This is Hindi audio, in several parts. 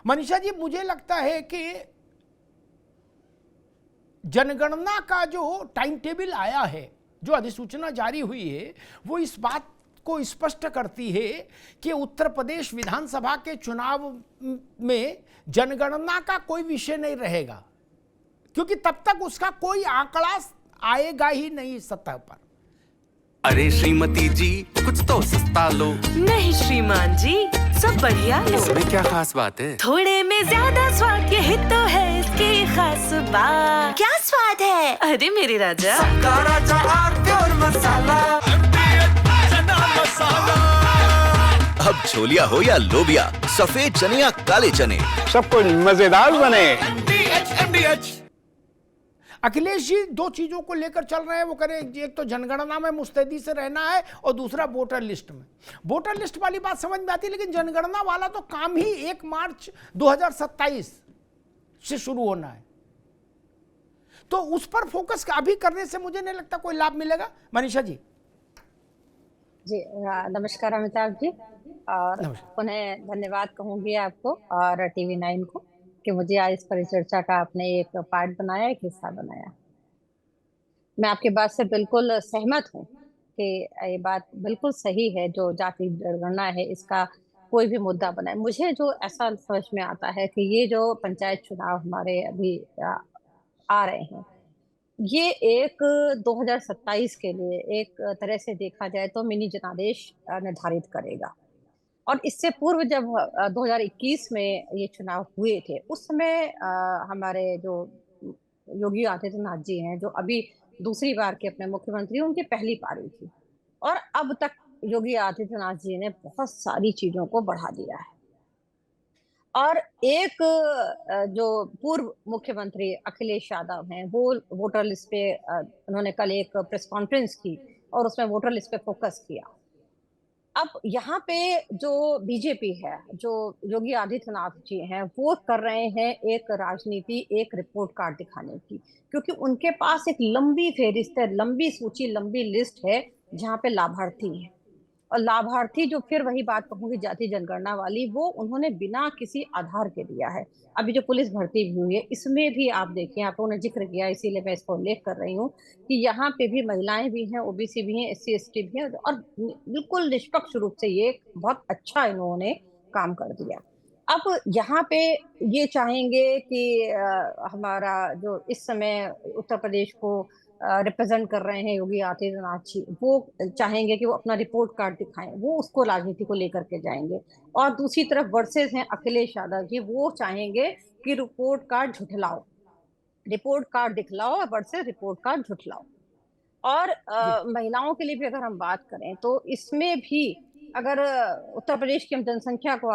मनीषा जी, मुझे लगता है कि जनगणना का जो टाइम टेबल आया है, जो अधिसूचना जारी हुई है, वो इस बात को स्पष्ट करती है कि उत्तर प्रदेश विधानसभा के चुनाव में जनगणना का कोई विषय नहीं रहेगा, क्योंकि तब तक उसका कोई आंकड़ा आएगा ही नहीं सतह पर। अरे श्रीमती जी, कुछ तो सस्ता लो। नहीं श्रीमान जी, सब बढ़िया लो। इसमें क्या खास बात है? थोड़े में ज्यादा स्वाद, यही तो है इसकी खास बात। क्या स्वाद है? अरे मेरे राजा, सबका राजा आरती और मसाला। अब छोलिया हो या लोबिया, सफेद चने या काले चने, सबको मजेदार बने। अखिलेश जी दो चीजों को लेकर चल रहे हैं, वो करें, एक तो जनगणना में मुस्तैदी से रहना है और दूसरा वोटर लिस्ट में। वोटर लिस्ट वाली बात समझ में आती है, लेकिन जनगणना वाला तो काम ही 1 मार्च 2027 से शुरू होना है, तो उस पर फोकस अभी करने से मुझे नहीं लगता कोई लाभ मिलेगा। मनीषा जी। जी नमस्कार अमिताभ जी, और उन्हें धन्यवाद कहूंगी आपको और TV9 को कि मुझे आज इस परिचर्चा का आपने एक पार्ट बनाया, एक हिस्सा बनाया। मैं आपकी बात से बिल्कुल सहमत हूँ कि ये बात बिल्कुल सही है, जो जाति जनगणना है इसका कोई भी मुद्दा बनाए। मुझे जो ऐसा समझ में आता है कि ये जो पंचायत चुनाव हमारे अभी आ रहे हैं, ये एक 2027 के लिए एक तरह से देखा जाए तो मिनी जनादेश निर्धारित करेगा। और इससे पूर्व जब 2021 में ये चुनाव हुए थे, उस समय हमारे जो योगी आदित्यनाथ जी हैं, जो अभी दूसरी बार के अपने मुख्यमंत्री, उनकी पहली पारी थी, और अब तक योगी आदित्यनाथ जी ने बहुत सारी चीजों को बढ़ा दिया है। और एक जो पूर्व मुख्यमंत्री अखिलेश यादव हैं, वो वोटर लिस्ट पे उन्होंने कल एक प्रेस कॉन्फ्रेंस की और उसमें वोटर लिस्ट पे फोकस किया। अब यहाँ पे जो बीजेपी है, जो योगी आदित्यनाथ जी हैं, वो कर रहे हैं एक राजनीति, एक रिपोर्ट कार्ड दिखाने की, क्योंकि उनके पास एक लंबी फेहरिस्त है, लंबी सूची, लंबी लिस्ट है जहाँ पे लाभार्थी है। और लाभार्थी जो, फिर वही बात कहूंगी जाति जनगणना वाली, वो उन्होंने बिना किसी आधार के दिया है। अभी जो पुलिस भर्ती भी हुई है, इसमें भी आप देखिए, आप लोगों ने जिक्र किया, इसीलिए मैं इसको उल्लेख कर रही हूँ कि यहाँ पे भी महिलाएं भी हैं, OBC भी हैं, SC ST भी हैं, और बिल्कुल निष्पक्ष रूप से ये बहुत अच्छा इन्होंने काम कर दिया। अब यहाँ पे ये चाहेंगे कि हमारा जो इस समय उत्तर प्रदेश को रिप्रेजेंट कर रहे हैं योगी आदित्यनाथ जी, वो चाहेंगे कि वो अपना रिपोर्ट कार्ड दिखाएं, वो उसको राजनीति को लेकर के जाएंगे। और दूसरी तरफ वर्सेस हैं अखिलेश यादव जी, वो चाहेंगे कि रिपोर्ट कार्ड झुठलाओ, रिपोर्ट कार्ड दिखलाओ वर्सेस रिपोर्ट कार्ड झुठलाओ। और महिलाओं के लिए भी अगर हम बात करें तो इसमें भी अगर उत्तर प्रदेश की हम जनसंख्या को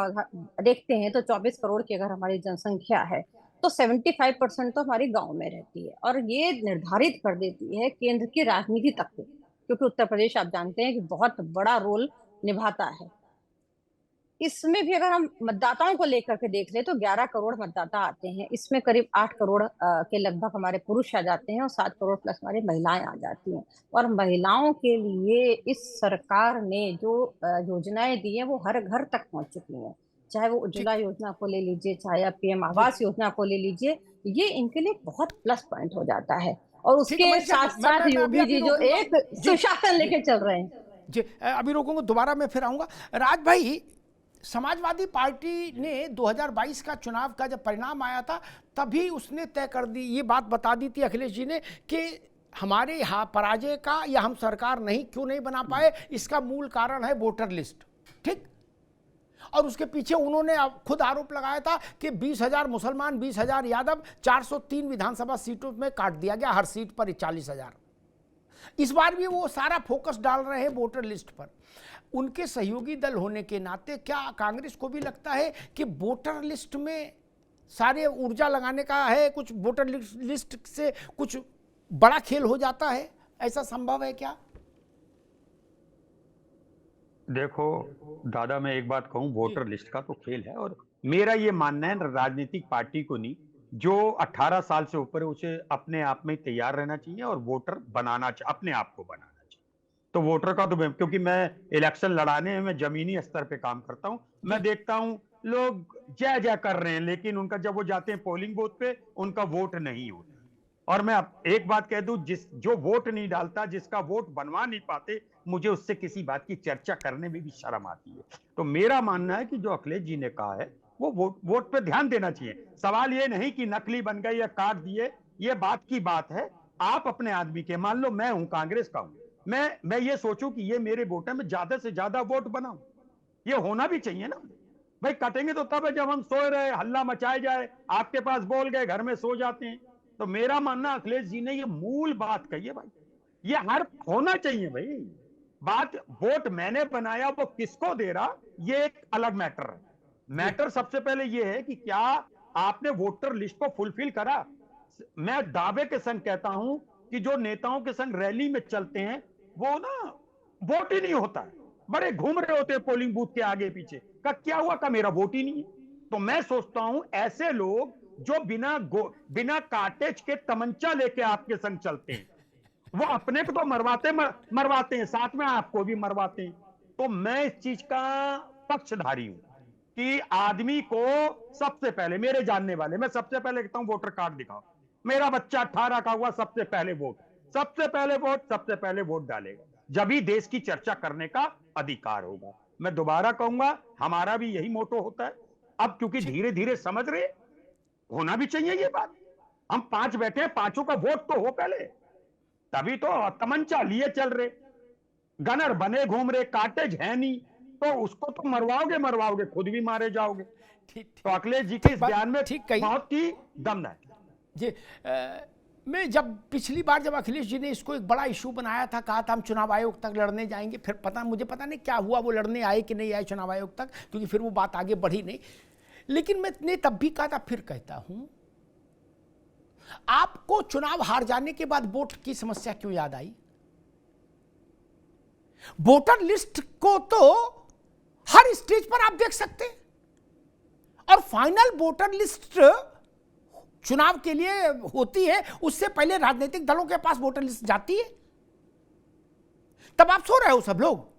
देखते हैं तो 24 करोड़ की अगर हमारी जनसंख्या है, तो 75% तो हमारी गांव में रहती है, और ये निर्धारित कर देती है केंद्र की राजनीति तक को, क्योंकि उत्तर प्रदेश आप जानते हैं कि बहुत बड़ा रोल निभाता है। इसमें भी अगर हम मतदाताओं को लेकर के देख ले तो 11 करोड़ मतदाता आते हैं, इसमें करीब 8 करोड़ के लगभग हमारे पुरुष आ जाते हैं और 7 करोड़ प्लस हमारी महिलाएं आ जाती हैं। और महिलाओं के लिए इस सरकार ने जो योजनाएं दी हैं वो हर घर तक पहुंच चुकी हैं, चाहे वो उज्ज्वला योजना को ले लीजिए, चाहे PM आवास योजना को ले लीजिए, ये इनके लिए बहुत प्लस पॉइंट हो जाता है। और उसके साथ साथ योगी जी जो एक सुशासन लेके चल रहे हैं। जी अभी रोकूंगा, दोबारा मैं फिर आऊंगा। राज भाई, समाजवादी पार्टी ने 2022 का चुनाव का जब परिणाम आया था, तभी उसने तय कर दी, ये बात बता दी थी अखिलेश जी ने कि हमारे यहाँ पराजय का, या हम सरकार नहीं क्यों नहीं बना पाए, इसका मूल कारण है वोटर लिस्ट। ठीक, और उसके पीछे उन्होंने खुद आरोप लगाया था कि 20,000 मुसलमान, 20,000 यादव, 403 विधानसभा सीटों में काट दिया गया, हर सीट पर 40,000। इस बार भी वो सारा फोकस डाल रहे हैं वोटर लिस्ट पर। उनके सहयोगी दल होने के नाते क्या कांग्रेस को भी लगता है कि वोटर लिस्ट में सारे ऊर्जा लगाने का है, कुछ वोटर लिस्ट से कुछ बड़ा खेल हो जाता है, ऐसा संभव है क्या? देखो दादा, मैं एक बात कहूं, वोटर लिस्ट का तो खेल है, और मेरा ये मानना है राजनीतिक पार्टी को नहीं, जो 18 साल से ऊपर है उसे अपने आप में तैयार रहना चाहिए और वोटर बनाना चाहिए, अपने आप को बनाना चाहिए। तो वोटर का तो, क्योंकि मैं इलेक्शन लड़ाने में मैं जमीनी स्तर पे काम करता हूं, मैं देखता हूं लोग जय जय कर रहे हैं, लेकिन उनका जब वो जाते हैं पोलिंग बूथ पे उनका वोट नहीं होता। और मैं एक बात कह दूं, जो वोट नहीं डालता, जिसका वोट बनवा नहीं पाते, मुझे उससे किसी बात की चर्चा करने में भी शर्म आती है। तो मेरा मानना है कि जो अखिलेश जी ने कहा है वो वोट पे ध्यान देना चाहिए। सवाल ये नहीं कि नकली बन गए या काट दिए, ये बात की बात है। आप अपने आदमी के, मान लो मैं हूं, कांग्रेस का हूं, मैं ये सोचूं कि ये मेरे वोट है, मैं ज्यादा से ज्यादा वोट बनाऊं, ये होना भी चाहिए ना भाई। कटेंगे तो तब है जब हम सो रहे, हल्ला मचाए जाए, आपके पास बोल गए, घर में सो जाते हैं। तो मेरा मानना, अखिलेश जी ने ये मूल बात कही है भाई, ये हर होना चाहिए भाई। बात वोट मैंने बनाया वो किसको दे रहा, ये एक अलग मैटर है। मैटर सबसे पहले ये है कि क्या आपने वोटर लिस्ट को फुलफिल करा। मैं दावे के संग कहता हूं कि जो नेताओं के संग रैली में चलते हैं वो ना वोट ही नहीं होता है, बड़े घूम रहे होते हैं पोलिंग बूथ के आगे पीछे, का क्या हुआ, का मेरा वोट ही नहीं है। तो मैं सोचता हूं ऐसे लोग जो बिना काटेज के तमंचा लेके आपके संग चलते हैं, वो अपने को तो मरवाते हैं, साथ में आपको भी मरवाते हैं। तो मैं इस चीज का पक्षधारी हूं कि आदमी को सबसे पहले, मेरे जानने वाले, मैं सबसे पहले कहता हूं वोटर कार्ड दिखाओ। मेरा बच्चा 18 का हुआ, सबसे पहले वोट डालेगा, जब ही देश की चर्चा करने का अधिकार होगा। मैं दोबारा कहूंगा, हमारा भी यही मोटो होता है। अब क्योंकि धीरे धीरे समझ रहे, होना भी चाहिए ये बात। हम 5 बैठे हैं, 5 का वोट तो हो पहले, तभी तो तमंचा लिए चल रहे, गनर बने घूम रहे, काटेज है नहीं, तो उसको तो मरवाओगे, खुद भी मारे जाओगे। तो अखिलेश जी के इस बयान में बहुत ही दम है जी। मैं जब पिछली बार जब अखिलेश जी ने इसको एक बड़ा इशू बनाया था, कहा था हम चुनाव आयोग तक लड़ने जाएंगे, फिर मुझे पता नहीं क्या हुआ, वो लड़ने आए कि नहीं आए चुनाव आयोग तक, क्योंकि फिर वो बात आगे बढ़ी नहीं। लेकिन मैंने तब भी कहा था, फिर कहता हूं, आपको चुनाव हार जाने के बाद वोट की समस्या क्यों याद आई? वोटर लिस्ट को तो हर स्टेज पर आप देख सकते हैं, और फाइनल वोटर लिस्ट चुनाव के लिए होती है, उससे पहले राजनीतिक दलों के पास वोटर लिस्ट जाती है, तब आप सो रहे हो सब लोग।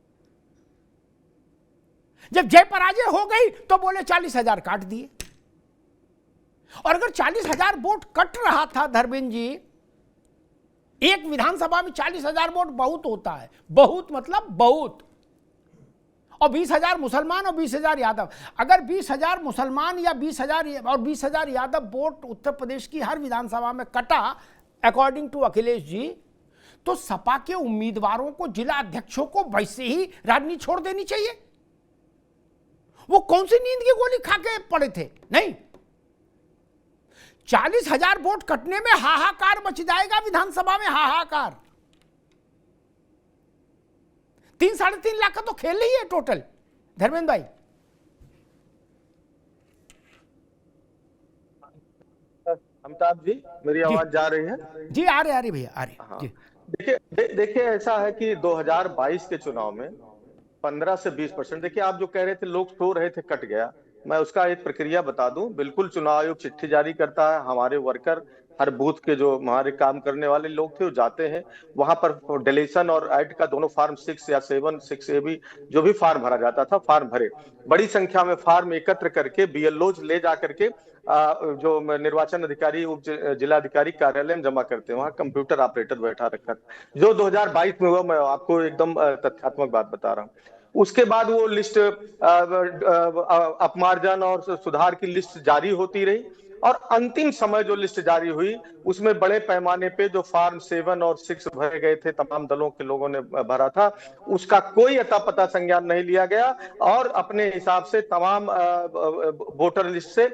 जब जय पराजय हो गई तो बोले 40,000 काट दिए, और अगर 40,000 वोट कट रहा था धर्मेंद्र जी, एक विधानसभा में 40,000 वोट बहुत होता है, बहुत मतलब बहुत, और 20,000 मुसलमान और 20,000 यादव। अगर 20,000 मुसलमान या 20,000 यादव वोट उत्तर प्रदेश की हर विधानसभा में कटा अकॉर्डिंग टू अखिलेश जी, तो सपा के उम्मीदवारों को, जिला अध्यक्षों को वैसे ही राजनीति छोड़ देनी चाहिए। वो कौन सी नींद की गोली खा के पड़े थे? नहीं, 40,000 वोट कटने में हाहाकार मच जाएगा विधानसभा में, हाहाकार। 3-3.5 लाख का तो खेल ही है टोटल। धर्मेंद्र भाई, अमिताभ जी, मेरी आवाज जा रही है? जी आ रही भैया, आ रही। हाँ। देखिए ऐसा है कि 2022 के चुनाव में 15 से 20%, देखिए आप जो कह रहे थे लोग सो रहे थे कट गया, मैं उसका एक प्रक्रिया बता दूं। बिल्कुल चुनाव आयोग चिट्ठी जारी करता है, हमारे वर्कर, हर बूथ के जो हमारे काम करने वाले लोग थे वो जाते हैं वहां पर, डिलीशन और ऐड का दोनों फार्म 6 या 7, 6A भी जो भी फार्म भरा जाता था, फार्म भरे, बड़ी संख्या में फार्म एकत्र करके BLOs ले जा करके जो निर्वाचन अधिकारी, उप जिलाधिकारी कार्यालय में जमा करते हैं, वहां कंप्यूटर ऑपरेटर बैठा रखा था। जो 2022 में हुआ, मैं आपको एकदम तथ्यात्मक बात बता रहा हूँ। उसके बाद वो लिस्ट अपमार्जन और सुधार की लिस्ट जारी होती रही, और अंतिम समय जो लिस्ट जारी हुई उसमें बड़े पैमाने पे जो फार्म 7 और 6 भरे गए थे, तमाम दलों के लोगों ने भरा था, उसका कोई अता पता संज्ञान नहीं लिया गया, और अपने हिसाब से तमाम वोटर लिस्ट से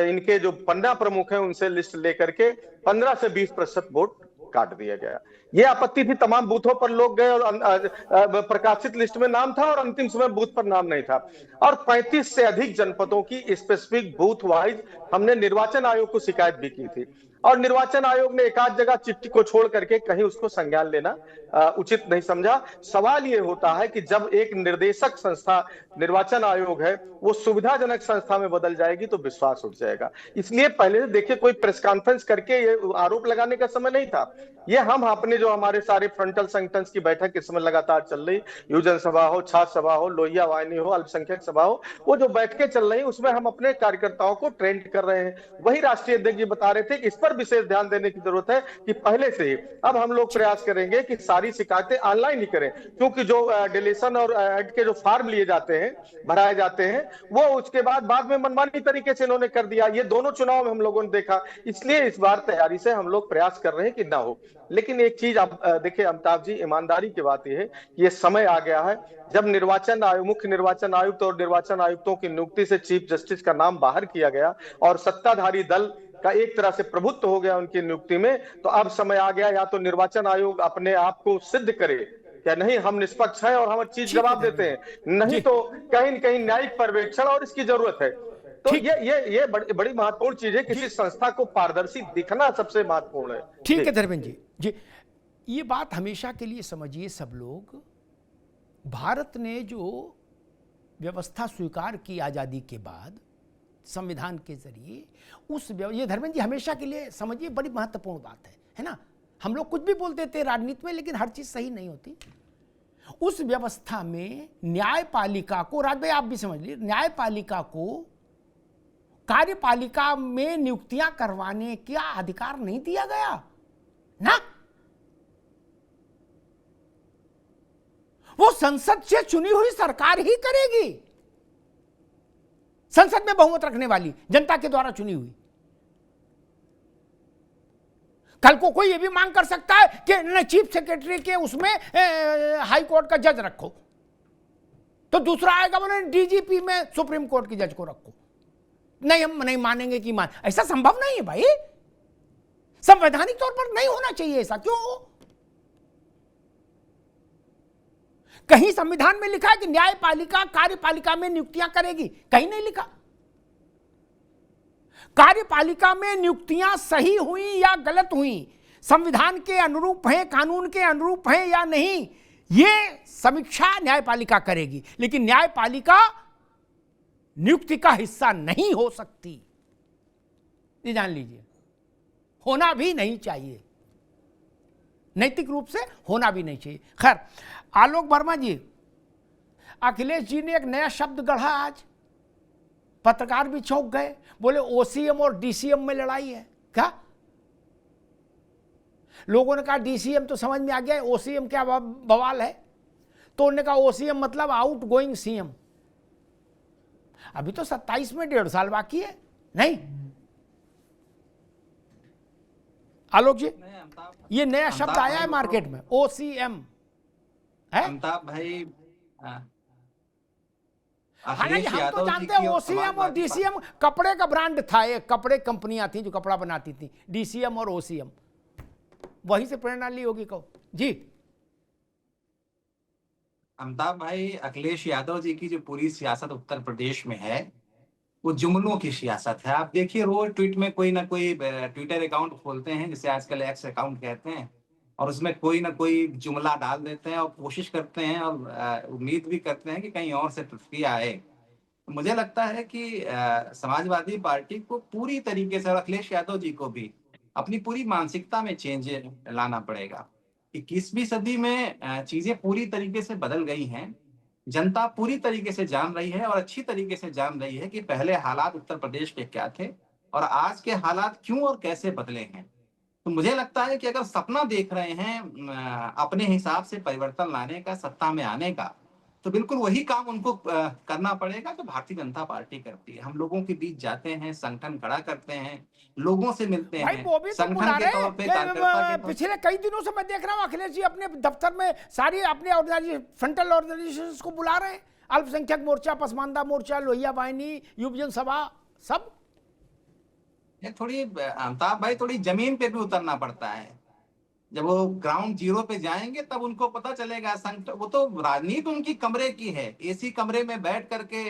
इनके जो 15 प्रमुख हैं उनसे लिस्ट लेकर के 15 से 20% वोट काट दिया गया। ये आपत्ति थी, तमाम बूथों पर लोग गए और प्रकाशित लिस्ट में नाम था और अंतिम समय बूथ पर नाम नहीं था। और 35 से अधिक जनपदों की स्पेसिफिक बूथ वाइज हमने निर्वाचन आयोग को शिकायत भी की थी, और निर्वाचन आयोग ने एक आध जगह चिट्ठी को छोड़ करके कहीं उसको संज्ञान लेना उचित नहीं समझा। सवाल ये होता है कि जब एक निर्देशक संस्था निर्वाचन आयोग है वो सुविधाजनक संस्था में बदल जाएगी तो विश्वास उठ जाएगा। इसलिए पहले से देखिए, कोई प्रेस कॉन्फ्रेंस करके ये आरोप लगाने का समय नहीं था। ये हम अपने जो जो हमारे सारे फ्रंटल संगठन की बैठक इस समय लगातार चल रही, युवजन सभा हो, छात्र सभा हो, लोहिया वाहिनी हो, अल्पसंख्यक सभा हो, वो जो बैठकें चल रही उसमें हम अपने कार्यकर्ताओं को ट्रेंड कर रहे हैं। वही राष्ट्रीय अध्यक्ष जी बता रहे थे कि इस पर विशेष ध्यान देने की जरूरत है कि पहले से ही अब हम लोग प्रयास करेंगे कि सारी शिकायतें ऑनलाइन ही करें, क्योंकि जो डिलीशन और ऐड के जो फॉर्म लिए जाते हैं, भराए जाते हैं, वो उसके बाद में मनमानी तरीके से इन्होंने कर दिया। ये दोनों चुनाव में हम लोगों ने देखा, इसलिए इस बार तैयारी से हम लोग प्रयास कर रहे हैं कि ना हो। लेकिन एक चीज आप देखिए अमिताभ जी, ईमानदारी की बात यह है कि ये समय आ गया है जब निर्वाचन आयोग, मुख्य निर्वाचन आयुक्त और निर्वाचन आयुक्तों की नियुक्ति से चीफ जस्टिस का नाम बाहर किया गया और सत्ताधारी दल का एक तरह से प्रभुत्व हो गया उनकी नियुक्ति में। तो अब समय आ गया, या तो निर्वाचन आयोग अपने आप को सिद्ध करे क्या नहीं हम निष्पक्ष हैं और हम चीज जवाब देते हैं, नहीं तो कहीं न कहीं न्यायिक पर्यवेक्षण और इसकी जरूरत है। तो ये बड़ी महत्वपूर्ण चीज है, किसी संस्था को पारदर्शी दिखना सबसे महत्वपूर्ण है। ठीक है धर्मेंद्र जी, ये बात हमेशा के लिए समझिए सब लोग, भारत ने जो व्यवस्था स्वीकार की आजादी के बाद संविधान के जरिए, उस ये धर्मेंद्र जी हमेशा के लिए समझिए बड़ी महत्वपूर्ण बात है ना। हम लोग कुछ भी बोलते थे राजनीति में, लेकिन हर चीज सही नहीं होती। उस व्यवस्था में न्यायपालिका को, राज भाई आप भी समझ लीजिए, न्यायपालिका को कार्यपालिका में नियुक्तियां करवाने का अधिकार नहीं दिया गया ना। वो संसद से चुनी हुई सरकार ही करेगी, संसद में बहुमत रखने वाली, जनता के द्वारा चुनी हुई। कल को कोई ये भी मांग कर सकता है कि न चीफ सेक्रेटरी के उसमें हाई कोर्ट का जज रखो, तो दूसरा आएगा बोले डीजीपी में सुप्रीम कोर्ट की जज को रखो। नहीं, हम नहीं मानेंगे कि ऐसा संभव नहीं है भाई, संवैधानिक तौर पर नहीं होना चाहिए ऐसा। क्यों? कहीं संविधान में लिखा है कि न्यायपालिका कार्यपालिका में नियुक्तियां करेगी? कहीं नहीं लिखा। कार्यपालिका में नियुक्तियां सही हुई या गलत हुई, संविधान के अनुरूप हैं, कानून के अनुरूप हैं या नहीं, यह समीक्षा न्यायपालिका करेगी। लेकिन न्यायपालिका नियुक्ति का हिस्सा नहीं हो सकती, ये जान लीजिए। होना भी नहीं चाहिए, नैतिक रूप से होना भी नहीं चाहिए। खैर, आलोक वर्मा जी, अखिलेश जी ने एक नया शब्द गढ़ा आज, पत्रकार भी चौंक गए, बोले ओसीएम और डीसीएम में लड़ाई है। क्या? लोगों ने कहा डीसीएम तो समझ में आ गया, ओसीएम क्या बवाल है? तो उन्होंने कहा ओसीएम मतलब आउट गोइंग सीएम। अभी तो 27 में 1.5 साल बाकी है। नहीं आलोक जी, ये नया शब्द आया है मार्केट में, ओसीएम है। अमिताभ भाई, हालांकि हम तो जानते हैं ओसीएम और डीसीएम कपड़े का ब्रांड था, एक कपड़े कंपनियां थी जो कपड़ा बनाती थी, डीसीएम और ओसीएम, वहीं से प्रेरणा ली होगी। कहो जी। अमिताभ भाई, अखिलेश यादव जी की जो पूरी सियासत उत्तर प्रदेश में है वो जुमलों की सियासत है। आप देखिए, रोज ट्वीट में कोई ना कोई ट्विटर अकाउंट खोलते हैं, जिसे आजकल एक्स अकाउंट कहते हैं, और उसमें कोई ना कोई जुमला डाल देते हैं और कोशिश करते हैं और उम्मीद भी करते हैं कि कहीं और से प्रतिक्रिया आए। मुझे लगता है कि समाजवादी पार्टी को पूरी तरीके से, और अखिलेश यादव जी को भी, अपनी पूरी मानसिकता में चेंज लाना पड़ेगा। 21वीं सदी में चीजें पूरी तरीके से बदल गई हैं। जनता पूरी तरीके से जान रही है और अच्छी तरीके से जान रही है कि पहले हालात उत्तर प्रदेश के क्या थे और आज के हालात क्यों और कैसे बदले हैं। तो मुझे लगता है कि अगर सपना देख रहे हैं अपने हिसाब से परिवर्तन लाने का, सत्ता में आने का, तो बिल्कुल वही काम उनको करना पड़ेगा जो भारतीय जनता पार्टी करती है। हम लोगों के बीच जाते हैं, संगठन खड़ा करते हैं, लोगों से मिलते हैं, संगठन के तौर पे, कार्यकर्ता के। पिछले कई दिनों से मैं देख रहा हूँ अखिलेश जी अपने दफ्तर में सारी अपने फ्रंटल ऑर्गेनाइजेशंस को बुला रहे हैं, अल्पसंख्यक मोर्चा, पसमानदा मोर्चा, लोहिया वाहिनी, युवजन सभा, सब। थोड़ी अमिताभ भाई, थोड़ी जमीन पे भी उतरना पड़ता है। जब वो ग्राउंड जीरो पे जाएंगे तब उनको पता चलेगा। वो तो राजनीति उनकी कमरे की है, एसी कमरे में बैठ करके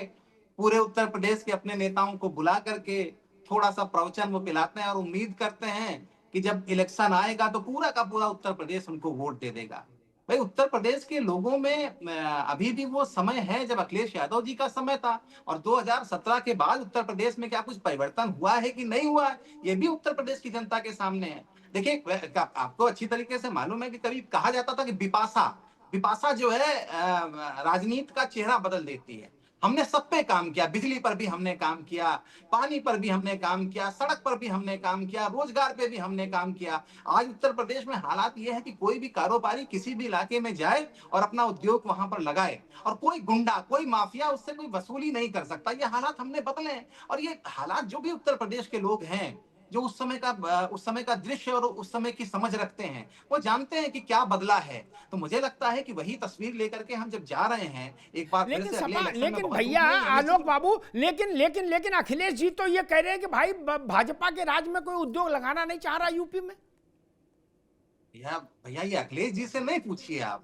पूरे उत्तर प्रदेश के अपने नेताओं को बुला करके थोड़ा सा प्रवचन वो पिलाते हैं और उम्मीद करते हैं कि जब इलेक्शन आएगा तो पूरा का पूरा उत्तर प्रदेश उनको वोट दे देगा। भाई उत्तर प्रदेश के लोगों में अभी भी वो समय है जब अखिलेश यादव जी का समय था, और 2017 के बाद उत्तर प्रदेश में क्या कुछ परिवर्तन हुआ है कि नहीं हुआ है, ये भी उत्तर प्रदेश की जनता के सामने है। देखिए, आपको अच्छी तरीके से मालूम है कि कभी कहा जाता था कि बिपाशा जो है राजनीति का चेहरा बदल देती है। हमने सब पे काम किया, बिजली पर भी हमने काम किया, पानी पर भी हमने काम किया, सड़क पर भी हमने काम किया, रोजगार पे भी हमने काम किया। आज उत्तर प्रदेश में हालात ये है कि कोई भी कारोबारी किसी भी इलाके में जाए और अपना उद्योग वहां पर लगाए, और कोई गुंडा, कोई माफिया उससे कोई वसूली नहीं कर सकता। ये हालात हमने बदले हैं, और ये हालात जो भी उत्तर प्रदेश के लोग हैं, जो उस समय का दृश्य और उस समय की समझ रखते हैं, वो जानते हैं कि क्या बदला है। तो मुझे लगता है कि वही तस्वीर लेकर के हम जब जा रहे हैं एक बार फिर से अगले इलेक्शन में, लेकिन बहुत भैया दूर नहीं है, आलोक बाबू, लेकिन अखिलेश जी तो ये कह रहे हैं कि भाई भाजपा के राज में कोई उद्योग लगाना नहीं चाह रहा यूपी में। भैया ये अखिलेश जी से नहीं पूछिए आप,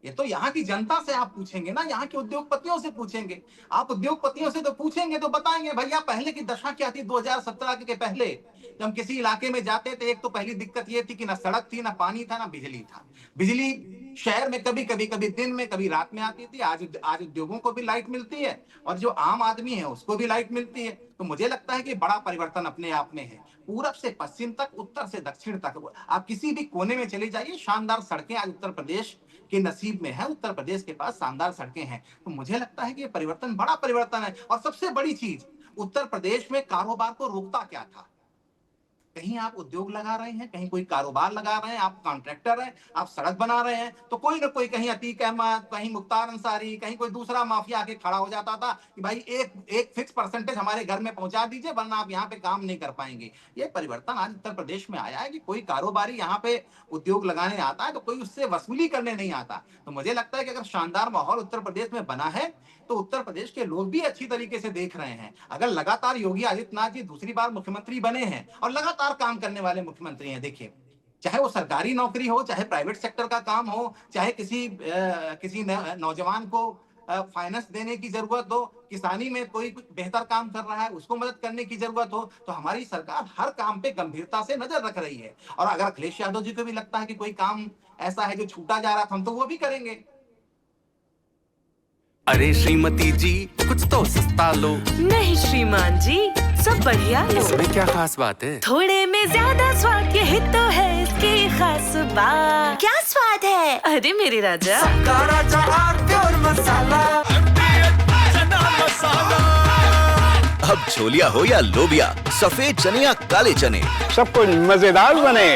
ये तो यहाँ की जनता से आप पूछेंगे ना, यहाँ के उद्योगपतियों से पूछेंगे। आप उद्योगपतियों से तो पूछेंगे तो बताएंगे भैया पहले की दशा क्या थी 2017 के पहले। जब हम किसी इलाके में जाते थे, एक तो पहली दिक्कत ये थी कि ना सड़क थी, ना पानी था, ना बिजली था। बिजली शहर में कभी दिन में, कभी रात में आती थी। आज उद्योगों को भी लाइट मिलती है, और जो आम आदमी है उसको भी लाइट मिलती है। तो मुझे लगता है कि बड़ा परिवर्तन अपने आप में है। पूरब से पश्चिम तक, उत्तर से दक्षिण तक, आप किसी भी कोने में चले जाइए, शानदार सड़कें आज उत्तर प्रदेश के नसीब में है। उत्तर प्रदेश के पास शानदार सड़कें हैं। तो मुझे लगता है कि ये परिवर्तन बड़ा परिवर्तन है। और सबसे बड़ी चीज, उत्तर प्रदेश में कारोबार को रोकता क्या था? कहीं आप उद्योग लगा रहे हैं, कहीं कोई कारोबार लगा रहे हैं, आप कॉन्ट्रैक्टर हैं, आप सड़क बना रहे हैं, तो कोई ना कोई, कहीं अतीक अहमद, कहीं मुख्तार अंसारी, कहीं कोई दूसरा माफिया आके खड़ा हो जाता था कि भाई एक फिक्स परसेंटेज हमारे घर में पहुंचा दीजिए, वरना आप यहाँ पे काम नहीं कर पाएंगे। ये परिवर्तन आज उत्तर प्रदेश में आया है कि कोई कारोबारी यहाँ पे उद्योग लगाने आता है तो कोई उससे वसूली करने नहीं आता। तो मुझे लगता है कि अगर शानदार माहौल उत्तर प्रदेश में बना है तो उत्तर प्रदेश के लोग भी अच्छी तरीके से देख रहे हैं। अगर लगातार योगी आदित्यनाथ जी दूसरी बार मुख्यमंत्री बने हैं और लगातार काम करने वाले मुख्यमंत्री हैं, देखिए चाहे वो सरकारी नौकरी हो, चाहे प्राइवेट सेक्टर का काम हो, चाहे किसी नौजवान को फाइनेंस देने की जरूरत हो, किसानी में कोई कुछ बेहतर काम कर रहा है उसको मदद करने की जरूरत हो, तो हमारी सरकार हर काम पे गंभीरता से नजर रख रही है। और अगर अखिलेश यादव जी को भी लगता है कि कोई काम ऐसा है जो छूटा जा रहा था, हम तो वो भी करेंगे। अरे श्रीमती जी कुछ तो सस्ता लो। नहीं श्रीमान जी, सब बढ़िया लो। इसमें क्या खास बात है? थोड़े में ज्यादा स्वाद, यही तो है इसकी खास बात। क्या स्वाद है? अरे मेरे राजा, राजा और मसाला। अब छोलिया हो या लोबिया, सफेद चने या काले चने, सब कुछ मजेदार बने।